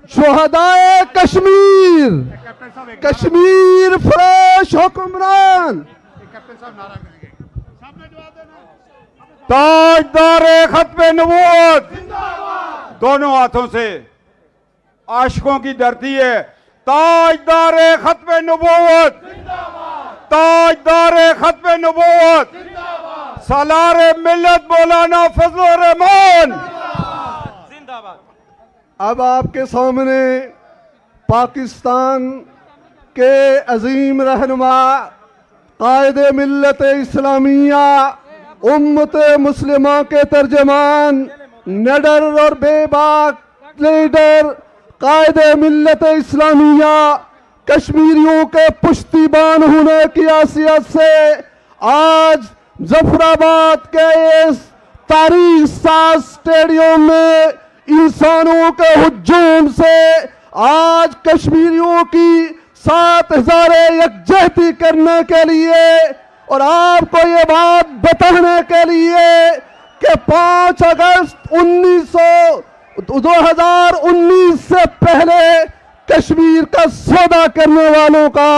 शुहदाए Kashmir, Kashmir fresh हुक्मरान, ताजदारे खत्म नबूवत, दोनों हाथों से आशिकों की धरती है। ताजदारे खत्म नबूवत, ताजदारे खत्म नबूवत, सालारे मिल्लत मौलाना फजलुर रहमान जिंदाबाद। अब आपके सामने पाकिस्तान के अजीम रहनुमा कायदे मिल्लत इस्लामिया, उम्मत मुस्लिमा के तर्जमान, निडर और बेबाक लीडर कायदे मिल्लत इस्लामिया, कश्मीरियों के पुश्तीबान होने की हैसियत से आज जफराबाद के इस तारीख साज स्टेडियम में इंसानों के हुजूम से आज कश्मीरियों की 7,000 यकजहती करने के लिए और आपको ये बात बताने के लिए कि 5 अगस्त 2019 से पहले कश्मीर का सौदा करने वालों का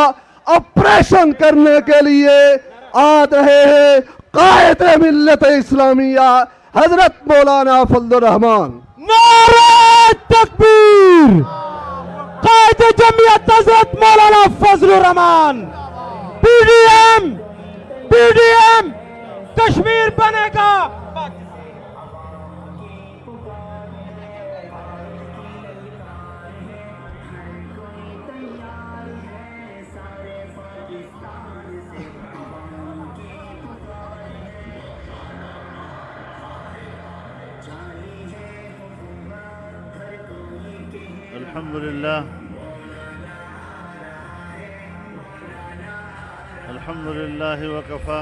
ऑपरेशन करने के लिए आ रहे हैं कायद मिल्लत इस्लामिया हजरत मौलाना फजलुर रहमान। नारे तकबीर, कायद जमीयत हजरत मौलाना फजलुर रहमान। पीडीएम, पीडीएम कश्मीर बनेगा। अल्हम्दुलिल्लाह, अल्हम्दुलिल्लाह वकफ़ा,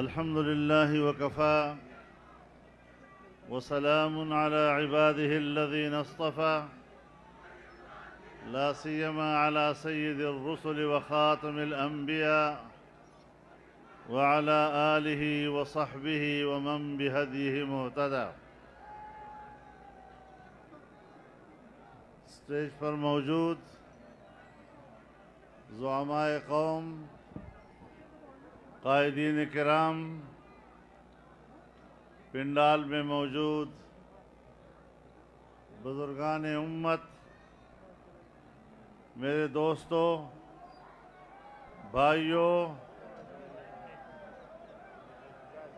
अल्हम्दुलिल्लाह वकफ़ा, वसलामुन अला इबादिहि अल्लज़ीना इस्तफ़ा, ला सियमा अला सय्यिदिर रुसुल व ख़ातमिल अंबिया व अला आलिहि व सहबिहि व मन बिहदिहि मुहतदा। स्टेज पर मौजूद ज़ुआमाए कौम, कायदीन किराम, पिंडाल में मौजूद बुजुर्गान उम्मत, मेरे दोस्तों, भाइयों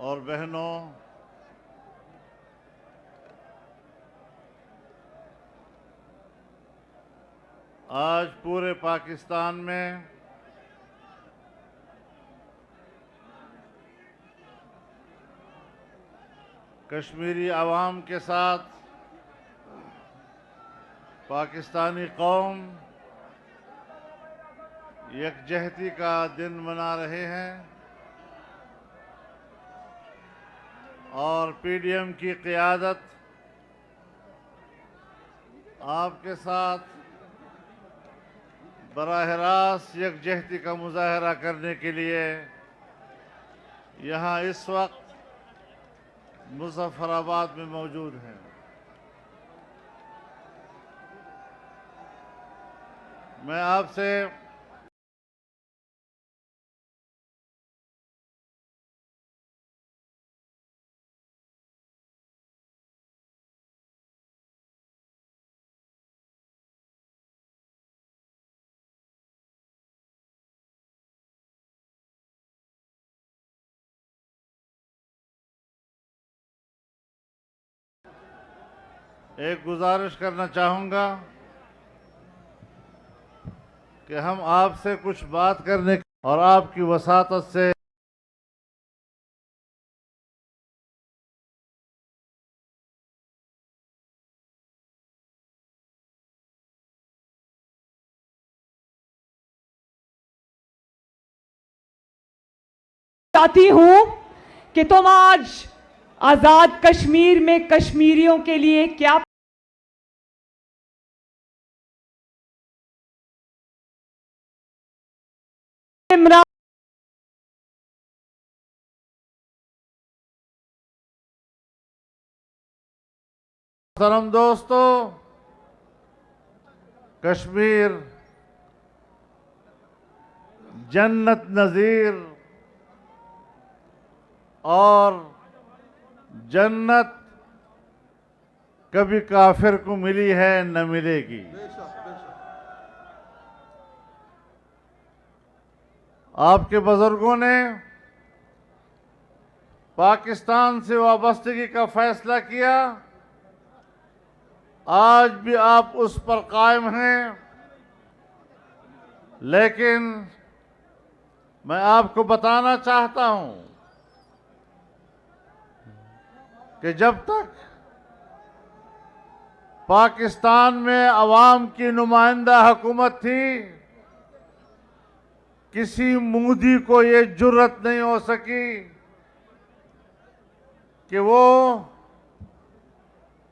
और बहनों, आज पूरे पाकिस्तान में कश्मीरी आवाम के साथ पाकिस्तानी कौम यकजहती का दिन मना रहे हैं और पीडीएम की क़ियादत आपके साथ बराह रास्त यकजहती का मुजाहरा करने के लिए यहाँ इस वक्त मुज़फ़्फ़राबाद में मौजूद हैं। मैं आपसे एक गुजारिश करना चाहूँगा कि हम आपसे कुछ बात करने और आपकी वसातत से चाहती हूं कि तुम आज आजाद कश्मीर में कश्मीरियों के लिए क्या इमरान मोहतरम दोस्तों, कश्मीर जन्नत नज़ीर और जन्नत कभी काफिर को मिली है न मिलेगी। आपके बुजुर्गों ने पाकिस्तान से वाबस्तगी का फैसला किया, आज भी आप उस पर कायम हैं। लेकिन मैं आपको बताना चाहता हूं कि जब तक पाकिस्तान में अवाम की नुमाइंदा हुकूमत थी, किसी मोदी को ये जुर्रत नहीं हो सकी कि वो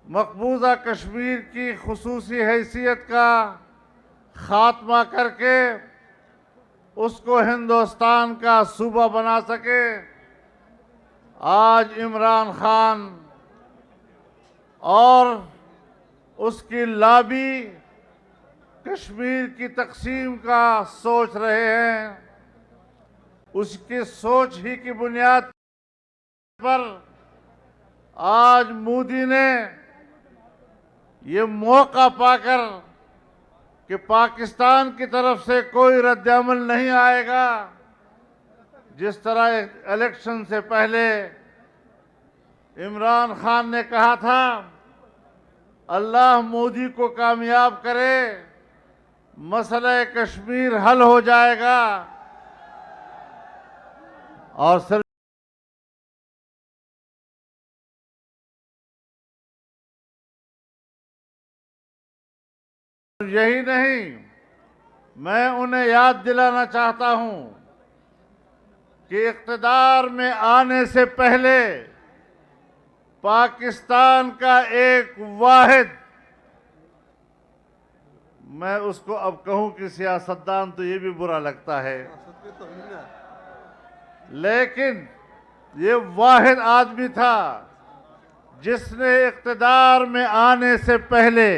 मकबूजा कश्मीर की खुसूसी हैसियत का खात्मा करके उसको हिंदुस्तान का सूबा बना सके। आज इमरान खान और उसकी लॉबी कश्मीर की तकसीम का सोच रहे हैं। उसकी सोच ही की बुनियाद पर आज मोदी ने ये मौका पाकर कि पाकिस्तान की तरफ से कोई रद्द-ए-अमल नहीं आएगा, जिस तरह इलेक्शन से पहले इमरान खान ने कहा था अल्लाह मोदी को कामयाब करे, मसला कश्मीर हल हो जाएगा। और सिर्फ यही नहीं, मैं उन्हें याद दिलाना चाहता हूं कि इक़्तिदार में आने से पहले पाकिस्तान का एक वाहिद, मैं उसको अब कहूं कि सियासतदान तो ये भी बुरा लगता है, लेकिन ये वाहिद आदमी था जिसने इक़्तिदार में आने से पहले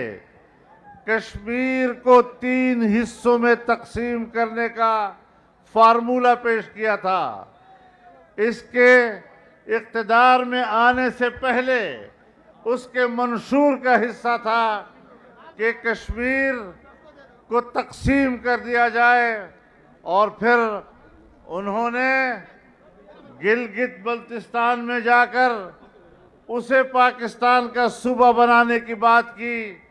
कश्मीर को 3 हिस्सों में तकसीम करने का फार्मूला पेश किया था। इसके इक़्तिदार में आने से पहले उसके मंशूर का हिस्सा था कि कश्मीर को तकसीम कर दिया जाए, और फिर उन्होंने गिलगित बल्तिस्तान में जाकर उसे पाकिस्तान का सूबा बनाने की बात की।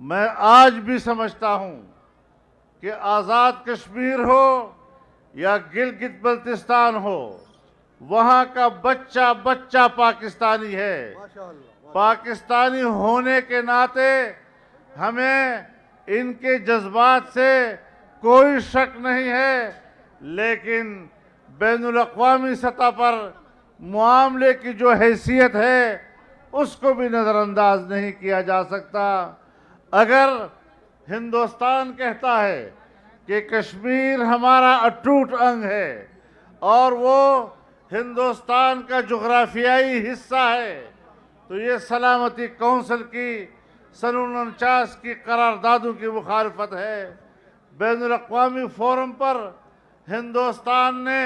मैं आज भी समझता हूं कि आज़ाद कश्मीर हो या गिलगित बल्तिस्तान हो, वहां का बच्चा बच्चा पाकिस्तानी है। पाकिस्तानी होने के नाते हमें इनके जज्बात से कोई शक नहीं है, लेकिन बैनुल-अक़वामी सतह पर मामले की जो हैसियत है उसको भी नज़रअंदाज नहीं किया जा सकता। अगर हिंदुस्तान कहता है कि कश्मीर हमारा अटूट अंग है और वो हिंदुस्तान का जुग्राफियाई हिस्सा है, तो ये सलामती कौंसिल की सन 49 की करारदादों की मुखालफत है। बैनुल-अक़वामी फोरम पर हिंदुस्तान ने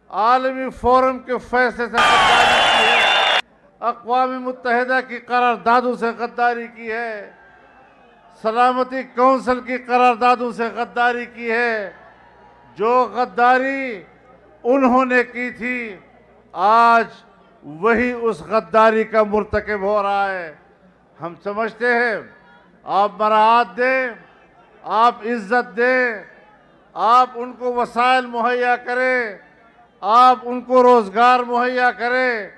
आलमी फोरम के फैसले से गद्दारी की है, अक़वाम मुत्तहिदा की करारदादों से गद्दारी की है, सलामती कौंसिल की करारदादों से गद्दारी की है। जो गद्दारी उन्होंने की थी, आज वही उस गद्दारी का मुर्तकिब हो रहा है। हम समझते हैं आप बराअत दें, आप इज्जत दें, आप उनको वसाइल मुहैया करें, आप उनको रोज़गार मुहैया करें,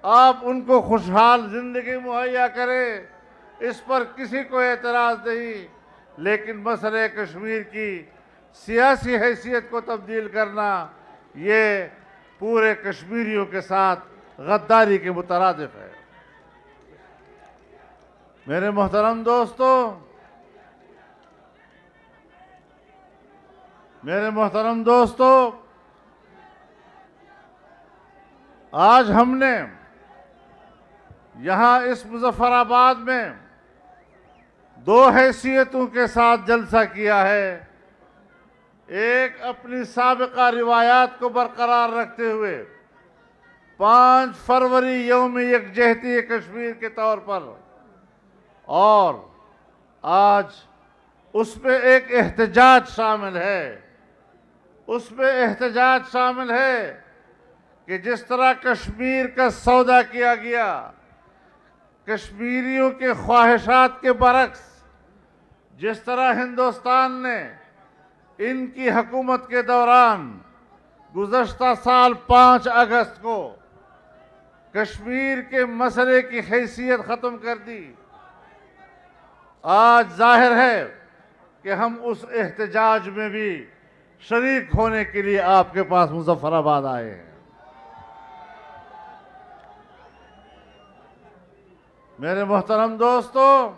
आप उनको खुशहाल ज़िंदगी मुहैया करें, इस पर किसी को एतराज़ नहीं। लेकिन मसले कश्मीर की सियासी हैसियत को तब्दील करना, ये पूरे कश्मीरियों के साथ गद्दारी के मुतरादिफ है। मेरे मोहतरम दोस्तों, आज हमने यहाँ इस मुजफ्फराबाद में दो हैसियतों के साथ जलसा किया है। एक, अपनी साबिका रिवायात को बरकरार रखते हुए 5 फरवरी यौम यकजहती कश्मीर के तौर पर, और आज उसमें एक एहतजाज शामिल है। उसमें एहतजाज शामिल है कि जिस तरह कश्मीर का सौदा किया गया, कश्मीरियों के ख्वाहिशात के बरक्स, जिस तरह हिंदुस्तान ने इनकी हुकूमत के दौरान गुज़श्ता साल 5 अगस्त को कश्मीर के मसले की हैसियत ख़त्म कर दी, आज जाहिर है कि हम उस एहतजाज में भी शरीक होने के लिए आपके पास मुजफ्फराबाद आए हैं। मेरे मोहतरम दोस्तों,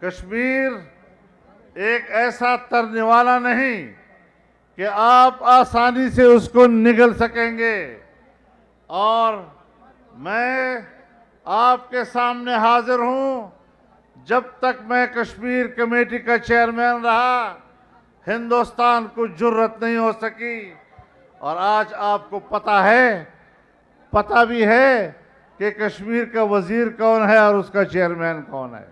कश्मीर एक ऐसा तरने वाला नहीं कि आप आसानी से उसको निगल सकेंगे। और मैं आपके सामने हाजिर हूं, जब तक मैं कश्मीर कमेटी का चेयरमैन रहा, हिंदुस्तान को जुर्रत नहीं हो सकी। और आज आपको पता भी है कि कश्मीर का वजीर कौन है और उसका चेयरमैन कौन है।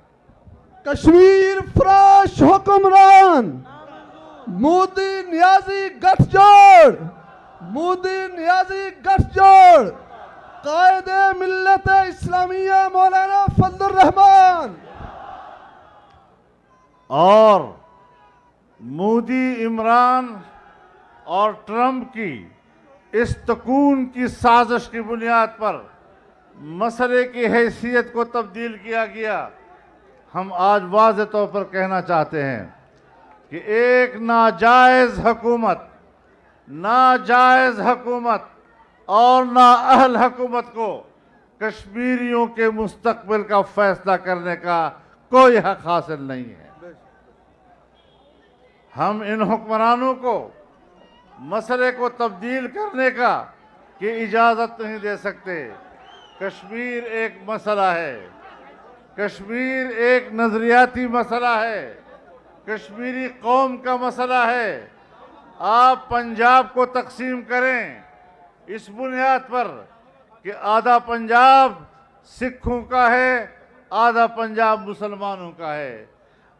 कश्मीर फराश हुक्मरान मोदी नियाजी गठजोड़, मोदी नियाजी गठजोड़, कायदे मिल्लत इस्लामिया मौलाना फजलुर रहमान और मोदी, इमरान और ट्रंप की इस तकून की साजिश की बुनियाद पर मसले की हैसियत को तब्दील किया गया। हम आज वाज़ेह तौर पर कहना चाहते हैं कि एक नाजायज़ हुकूमत और नाअहल हुकूमत को कश्मीरियों के मुस्तकबिल का फैसला करने का कोई हक हासिल नहीं है। हम इन हुक्मरानों को मसले को तब्दील करने की इजाज़त नहीं दे सकते। कश्मीर एक मसला है, कश्मीर एक नज़रियाती मसला है, कश्मीरी कौम का मसला है। आप पंजाब को तकसीम करें इस बुनियाद पर कि आधा पंजाब सिखों का है, आधा पंजाब मुसलमानों का है।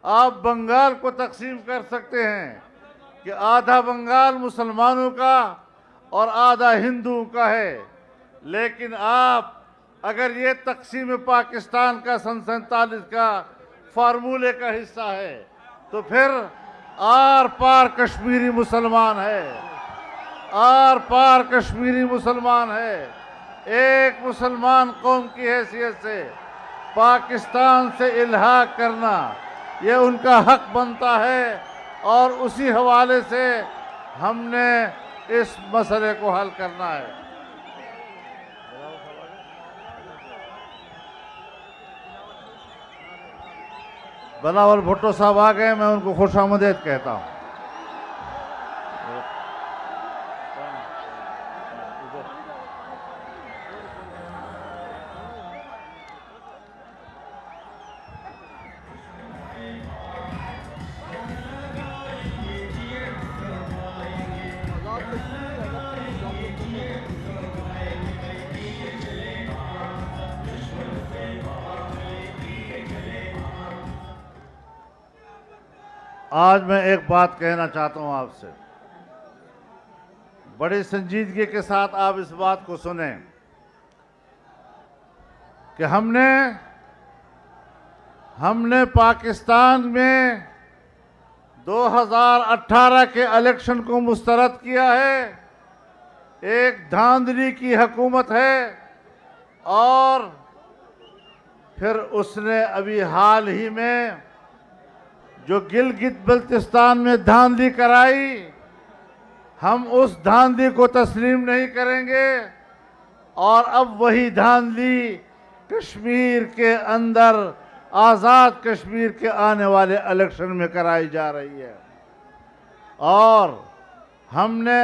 आप बंगाल को तकसीम कर सकते हैं कि आधा बंगाल मुसलमानों का और आधा हिंदुओं का है। लेकिन आप अगर ये तकसीम पाकिस्तान का सन 47 का फार्मूले का हिस्सा है, तो फिर आर पार कश्मीरी मुसलमान है, आर पार कश्मीरी मुसलमान है। एक मुसलमान कौम की हैसियत से पाकिस्तान से इल्हाक करना ये उनका हक बनता है, और उसी हवाले से हमने इस मसले को हल करना है। बिलावल भुट्टो साहब आ गए, मैं उनको खुशामदीद कहता हूँ। आज मैं एक बात कहना चाहता हूं आपसे, बड़ी संजीदगी के साथ आप इस बात को सुनें कि हमने पाकिस्तान में 2018 के इलेक्शन को मुस्तरद किया है। एक धांधली की हुकूमत है, और फिर उसने अभी हाल ही में जो गिलगित बल्तिस्तान में धांधली कराई, हम उस धांधली को तस्लीम नहीं करेंगे। और अब वही धांधली कश्मीर के अंदर, आज़ाद कश्मीर के आने वाले इलेक्शन में कराई जा रही है, और हमने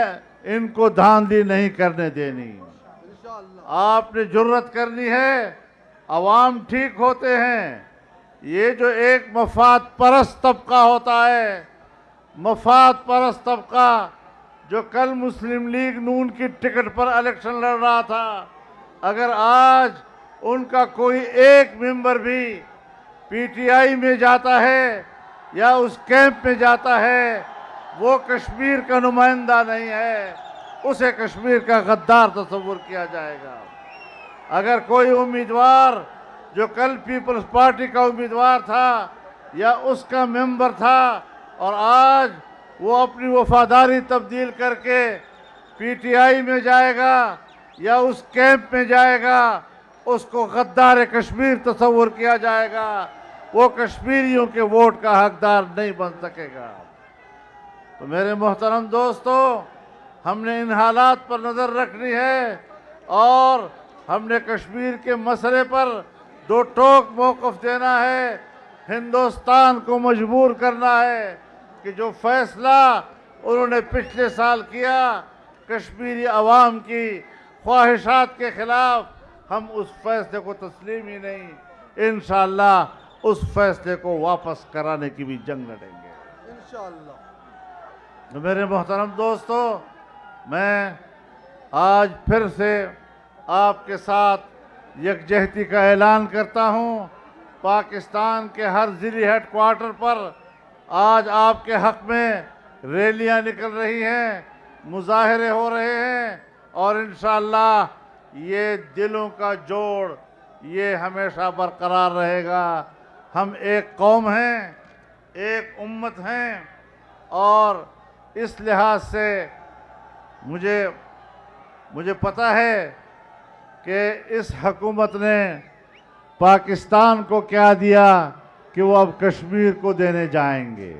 इनको धांधली नहीं करने देनी। आपने जुर्रत करनी है। अवाम ठीक होते हैं। ये जो एक मफाद परस्त तबका होता है, मफाद परस्त तबका जो कल मुस्लिम लीग नून की टिकट पर इलेक्शन लड़ रहा था, अगर आज उनका कोई एक मेंबर भी पीटीआई में जाता है या उस कैंप में जाता है, वो कश्मीर का नुमाइंदा नहीं है, उसे कश्मीर का गद्दार तस्वुर किया जाएगा। अगर कोई उम्मीदवार जो कल पीपल्स पार्टी का उम्मीदवार था या उसका मेंबर था और आज वो अपनी वफादारी तब्दील करके पीटीआई में जाएगा या उस कैंप में जाएगा, उसको गद्दार कश्मीर तस्वुर किया जाएगा। वो कश्मीरियों के वोट का हकदार नहीं बन सकेगा। तो मेरे मोहतरम दोस्तों, हमने इन हालात पर नज़र रखनी है और हमने कश्मीर के मसले पर दो टोक मौक़िफ़ देना है। हिंदुस्तान को मजबूर करना है कि जो फैसला उन्होंने पिछले साल किया कश्मीरी अवाम की ख्वाहिशात के खिलाफ, हम उस फैसले को तस्लीम ही नहीं, इंशाअल्लाह उस फैसले को वापस कराने की भी जंग लड़ेंगे इंशाअल्लाह। तो मेरे मोहतरम दोस्तों, मैं आज फिर से आपके साथ यकजहती का ऐलान करता हूँ। पाकिस्तान के हर ज़िली हेडक्वार्टर पर आज आपके हक़ में रैलियाँ निकल रही हैं, मुजाहरे हो रहे हैं और इंशाअल्लाह ये दिलों का जोड़ ये हमेशा बरकरार रहेगा। हम एक कौम हैं, एक उम्मत हैं और इस लिहाज से मुझे पता है कि इस हुकूमत ने पाकिस्तान को क्या दिया कि वो अब कश्मीर को देने जाएंगे।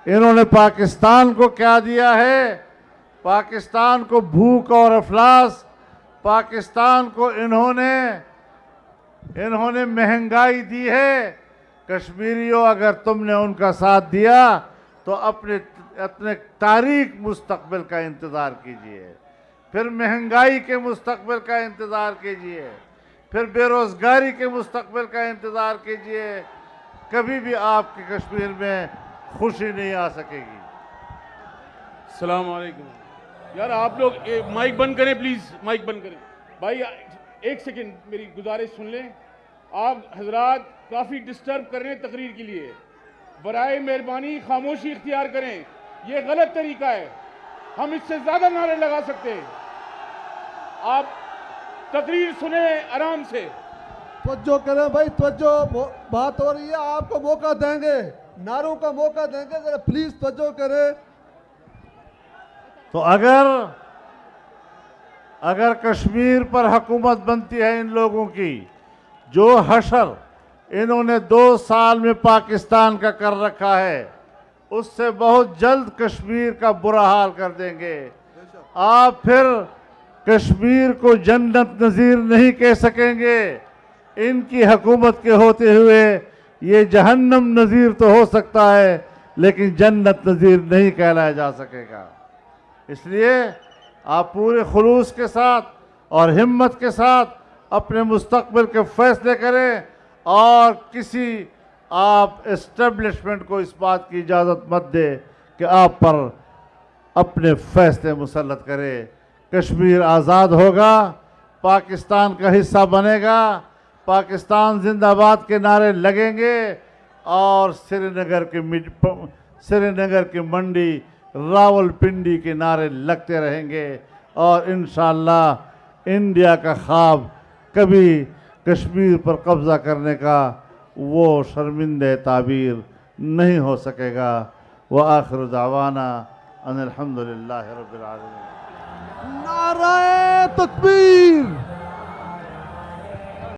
इन्होंने पाकिस्तान को क्या दिया है? पाकिस्तान को भूख और अफलास, पाकिस्तान को इन्होंने महंगाई दी है। कश्मीरियों, अगर तुमने उनका साथ दिया तो अपने तारीख मुस्तकबिल का इंतज़ार कीजिए, फिर महंगाई के मुस्तकबिल का इंतज़ार कीजिए, फिर बेरोज़गारी के मुस्तकबिल का इंतज़ार कीजिए। कभी भी आपके कश्मीर में खुशी नहीं आ सकेगी। अस्सलाम वालेकुम। यार आप लोग माइक बंद करें प्लीज़, माइक बंद करें। भाई एक सेकंड मेरी गुजारिश सुन लें। आप हजरात काफ़ी डिस्टर्ब कर रहे हैं तकरीर के लिए, बराए मेहरबानी खामोशी इख्तियार करें। ये गलत तरीका है, हम इससे ज़्यादा नारे लगा सकते हैं। आप तकरीर सुने आराम से। तवज्जो करें भाई, तवज्जो, बात हो रही है, आपको मौका देंगे, नारों का मौका देंगे, जरा प्लीज तवज्जो करें। तो अगर कश्मीर पर हुकूमत बनती है इन लोगों की, जो हशर इन्होंने 2 साल में पाकिस्तान का कर रखा है, उससे बहुत जल्द कश्मीर का बुरा हाल कर देंगे। आप फिर कश्मीर को जन्नत नज़ीर नहीं कह सकेंगे। इनकी हुकूमत के होते हुए ये जहन्नम नज़ीर तो हो सकता है, लेकिन जन्नत नज़ीर नहीं कहलाया जा सकेगा। इसलिए आप पूरे खुलूस के साथ और हिम्मत के साथ अपने मुस्तकबिल के फैसले करें और किसी आप एस्टेब्लिशमेंट को इस बात की इजाज़त मत दें कि आप पर अपने फैसले मुसल्लत करें। कश्मीर आज़ाद होगा, पाकिस्तान का हिस्सा बनेगा, पाकिस्तान जिंदाबाद के नारे लगेंगे और श्रीनगर की मंडी, रावलपिंडी के नारे लगते रहेंगे और इंशाअल्लाह इंडिया का ख्वाब कभी कश्मीर पर कब्ज़ा करने का वो शर्मिंदे ताबीर नहीं हो सकेगा। व आखिर दावाना अनिल हम्दुलिल्लाहि रब्बिल आलमीन। नारे तकबीर।